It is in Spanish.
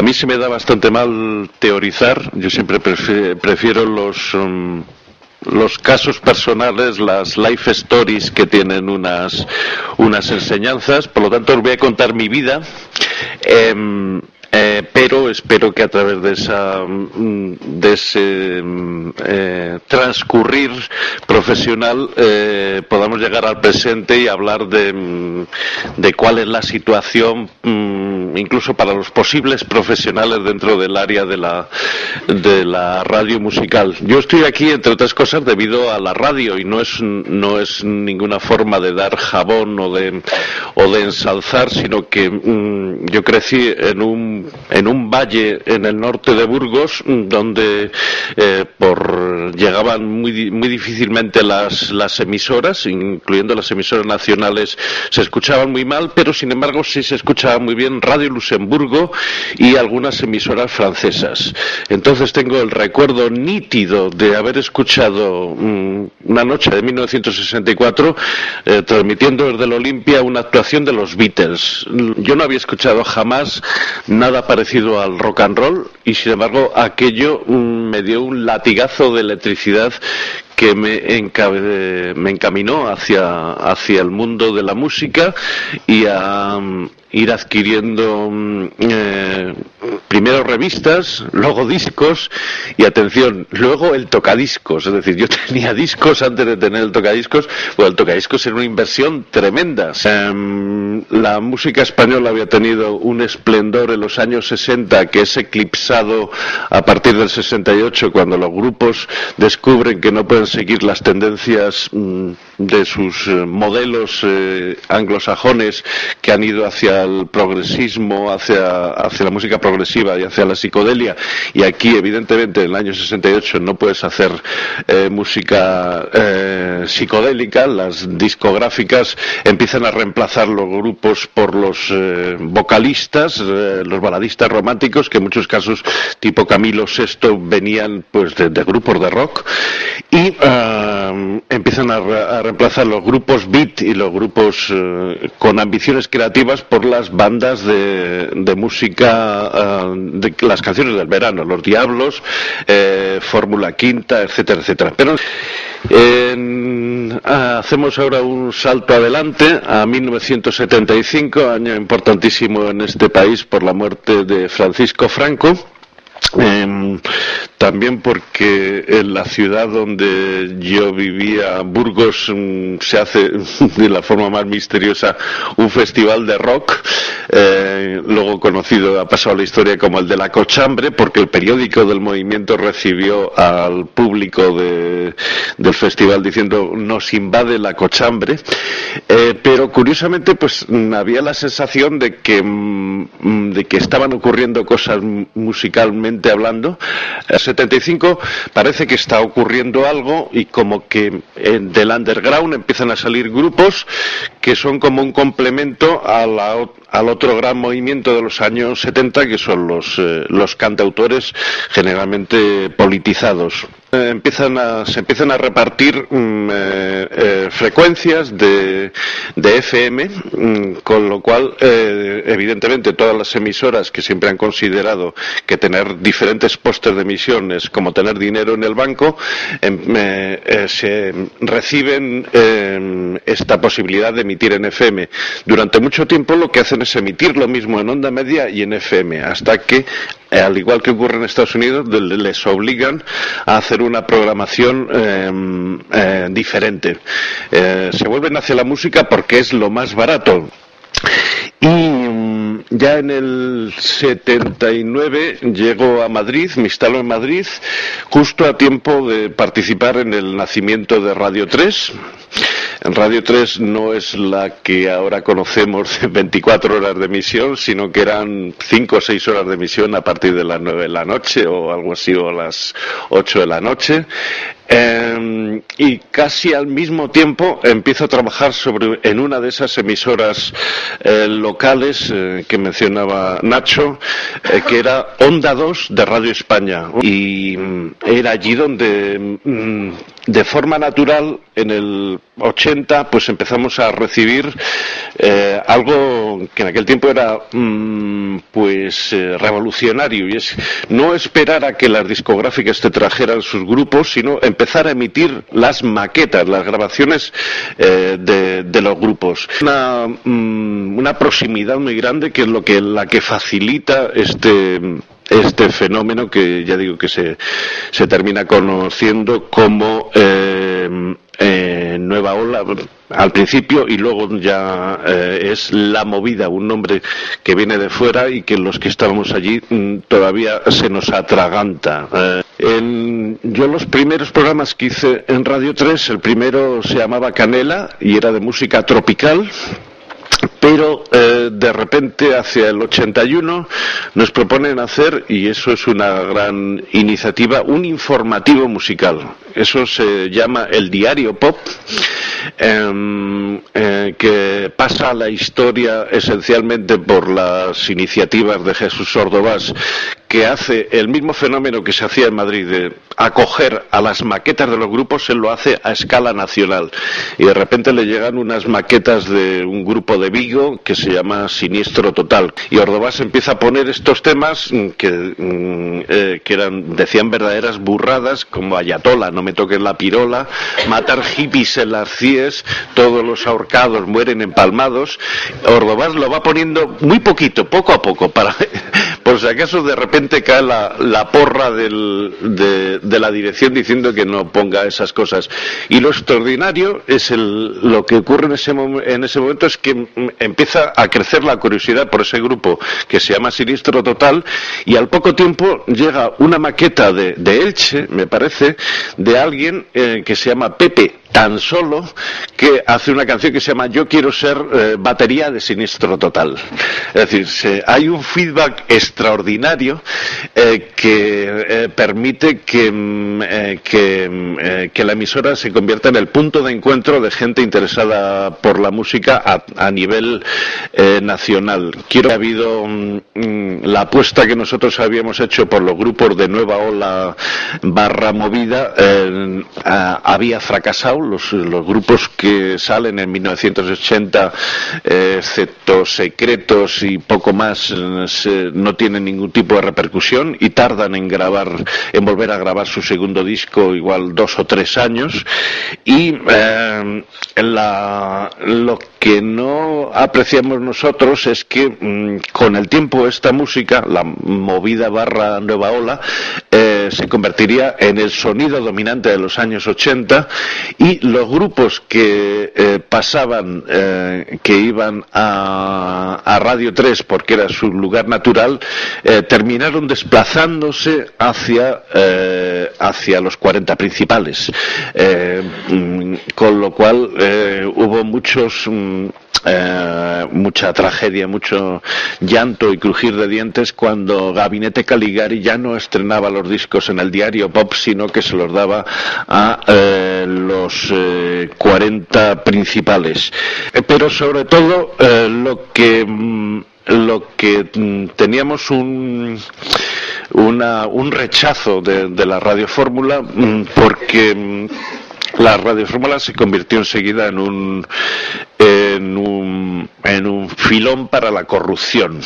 A mí se me da bastante mal teorizar. Yo siempre prefiero los casos personales, las life stories que tienen unas enseñanzas. Por lo tanto, os voy a contar mi vida. Pero espero que a través de ese transcurrir profesional podamos llegar al presente y hablar de cuál es la situación, incluso para los posibles profesionales dentro del área de la radio musical. Yo estoy aquí, entre otras cosas, debido a la radio, y no es ninguna forma de dar jabón o de ensalzar, sino que yo crecí en un valle en el norte de Burgos, donde llegaban muy difícilmente las emisoras, incluyendo las emisoras nacionales, se escuchaban muy mal, pero sin embargo sí se escuchaba muy bien Radio Luxemburgo y algunas emisoras francesas. Entonces tengo el recuerdo nítido de haber escuchado una noche de 1964 transmitiendo desde el Olimpia una actuación de los Beatles. Yo no había escuchado jamás nada parecido al rock and roll, y sin embargo aquello me dio un latigazo de electricidad que me encaminó hacia el mundo de la música y a ir adquiriendo primero revistas, luego discos y, atención, luego el tocadiscos. Es decir, yo tenía discos antes de tener el tocadiscos. Bueno, el tocadiscos era una inversión tremenda. La música española había tenido un esplendor en los años 60 que es eclipsado a partir del 68, cuando los grupos descubren que no pueden seguir las tendencias de sus modelos anglosajones, que han ido hacia el progresismo, hacia la música progresiva y hacia la psicodelia, y aquí evidentemente en el año 68 no puedes hacer música psicodélica. Las discográficas empiezan a reemplazar los grupos por los vocalistas, los baladistas románticos, que en muchos casos, tipo Camilo VI, venían pues de grupos de rock, y empiezan a reemplazar los grupos beat y los grupos con ambiciones creativas por las bandas de música, de las canciones del verano, Los Diablos, Fórmula Quinta, etcétera, etcétera. Pero hacemos ahora un salto adelante a 1975, año importantísimo en este país por la muerte de Francisco Franco. También porque en la ciudad donde yo vivía, Burgos, se hace de la forma más misteriosa un festival de rock, luego conocido, ha pasado a la historia como el de la Cochambre, porque el periódico del movimiento recibió al público del festival diciendo: nos invade la Cochambre. Pero curiosamente pues había la sensación de que estaban ocurriendo cosas musicalmente hablando. En 75 parece que está ocurriendo algo, y como que del underground empiezan a salir grupos que son como un complemento al otro gran movimiento de los años 70, que son los cantautores generalmente politizados. Se empiezan a repartir frecuencias de FM, con lo cual evidentemente todas las emisoras, que siempre han considerado que tener diferentes postes de emisión es como tener dinero en el banco, se reciben esta posibilidad de emitir en FM. Durante mucho tiempo lo que hacen es emitir lo mismo en onda media y en FM, hasta que, al igual que ocurre en Estados Unidos, les obligan a hacer una programación diferente. Se vuelven hacia la música porque es lo más barato. Y ya en el 79 llego a Madrid, me instalo en Madrid, justo a tiempo de participar en el nacimiento de Radio 3. Radio 3 no es la que ahora conocemos de 24 horas de emisión, sino que eran 5 o 6 horas de emisión a partir de las 9 de la noche o algo así, o las 8 de la noche. Y casi al mismo tiempo empiezo a trabajar en una de esas emisoras locales que mencionaba Nacho, que era Onda 2 de Radio España. Y era allí donde, de forma natural, en el 80, pues empezamos a recibir algo que en aquel tiempo era revolucionario, y es no esperar a que las discográficas te trajeran sus grupos, sino empezar a emitir las maquetas, las grabaciones de los grupos. Una proximidad muy grande, que es la que facilita este fenómeno que ya digo que se termina conociendo como Nueva Ola al principio, y luego ya es La Movida, un nombre que viene de fuera y que los que estábamos allí todavía se nos atraganta. Yo los primeros programas que hice en Radio 3, el primero se llamaba Canela y era de música tropical. Pero de repente, hacia el 81, nos proponen hacer, y eso es una gran iniciativa, un informativo musical. Eso se llama El Diario Pop, que pasa a la historia esencialmente por las iniciativas de Jesús Ordovás, que hace el mismo fenómeno que se hacía en Madrid, de acoger a las maquetas de los grupos. Él lo hace a escala nacional. Y de repente le llegan unas maquetas de un grupo de Vigo que se llama Siniestro Total. Y Ordovás empieza a poner estos temas que decían verdaderas burradas, como Ayatola, no me toques la pirola, matar hippies en las CIES, todos los ahorcados mueren empalmados. Ordovás lo va poniendo muy poquito, poco a poco, por si acaso de repente cae la porra de la dirección diciendo que no ponga esas cosas. Y lo extraordinario es lo que ocurre en ese momento es que empieza a crecer la curiosidad por ese grupo que se llama Siniestro Total, y al poco tiempo llega una maqueta de Elche, me parece, de alguien que se llama Pepe Tan Solo, que hace una canción que se llama Yo quiero ser batería de Siniestro Total. Es decir, hay un feedback extraordinario que permite que la emisora se convierta en el punto de encuentro de gente interesada por la música a nivel nacional. Ha habido la apuesta que nosotros habíamos hecho por los grupos de Nueva Ola / Movida, había fracasado. Los grupos que salen en 1980, excepto Secretos y poco más, no tienen ningún tipo de repercusión y tardan en volver a grabar su segundo disco igual 2 o 3 años. Y lo que no apreciamos nosotros es que con el tiempo esta música, la movida / Nueva Ola, se convertiría en el sonido dominante de los años 80, y los grupos que pasaban, que iban a Radio 3 porque era su lugar natural, terminaron desplazándose hacia los 40 principales, con lo cual hubo mucha tragedia, mucho llanto y crujir de dientes cuando Gabinete Caligari ya no estrenaba los discos en el Diario Pop, sino que se los daba a los 40 principales. Pero sobre todo lo que teníamos un rechazo de la radiofórmula, porque la radiofórmula se convirtió enseguida en un filón para la corrupción.